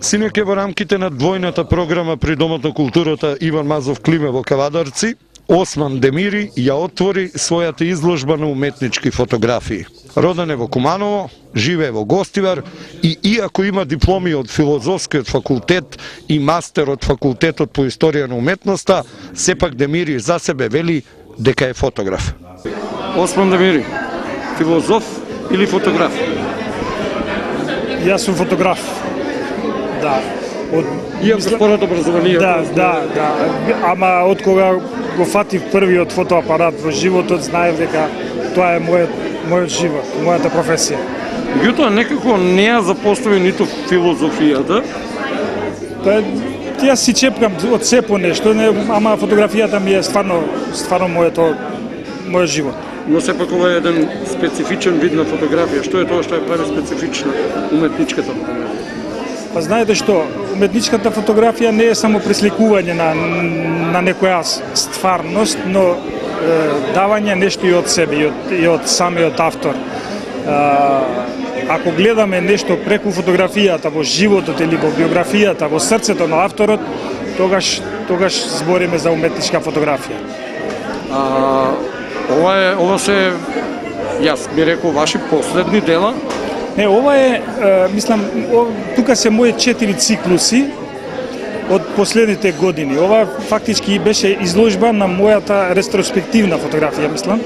Синоќа во рамките на двојната програма при Домот на културата Иван Мазов Климе во Кавадарци, Осман Демири ја отвори својата изложба на уметнички фотографии. Роден е во Куманово, живее во Гостивар и иако има дипломи од Филозофскиот факултет и мастер од Факултетот по историја на уметноста, сепак Демири за себе вели дека е фотограф. Осман Демири, филозоф или фотограф? Јас сум фотограф. Да. Иако според образование. Да. Ама од кога го фатив првиот фотоапарат во животот, знаев дека тоа е мојот живот, мојата професија. Меѓутоа некако не ја запостави ниту филозофијата. Па јас си чепкам од се по нешто, ама фотографијата ми е стварно мојот живот. Но сепак ова е еден специфичен вид на фотографија. Што е тоа што ја прави специфична уметничката фотографија? Па знаете што, уметничката фотографија не е само пресликување на некоја стварност, но давање нешто и од себе, и од самиот автор. Ако гледаме нешто преку фотографијата во животот или во биографијата, во срцето на авторот, тогаш збориме за уметничка фотографија. Ова се, јас би рекол, ваши последни дела? Не, ова е, мислам, тука се мои 4 циклуси од последните години. Ова фактички беше изложба на мојата ретроспективна фотографија, мислам.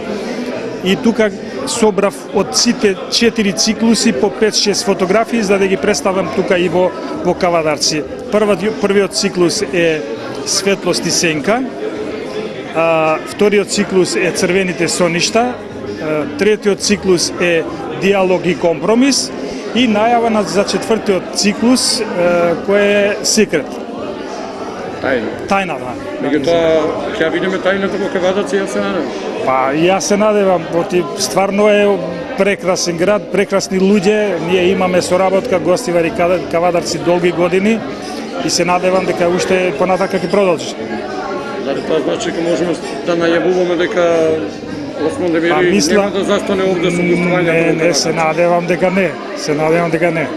И тука собрав од сите 4 циклуси по 5-6 фотографии за да ги представам тука и во Кавадарци. Првиот циклус е Светлост и сенка, вториот циклус е Црвените соништа, третиот циклус е Диалог и компромис и најава за четвртиот циклус кој е Секрет. Тајна, да. Меѓутоа, ќе видиме тајната во Кавадарци, јас се надевам. Па, јас се надевам, стварно е прекрасен град, прекрасни луѓе, ние имаме соработка Гостивар и Кавадарци долги години и се надевам дека уште понатака ќе продолжи. Дали тоа значи дека можеме да најавуваме дека Осман Демири нема да застане овде со гостување? Не, се надевам дека не.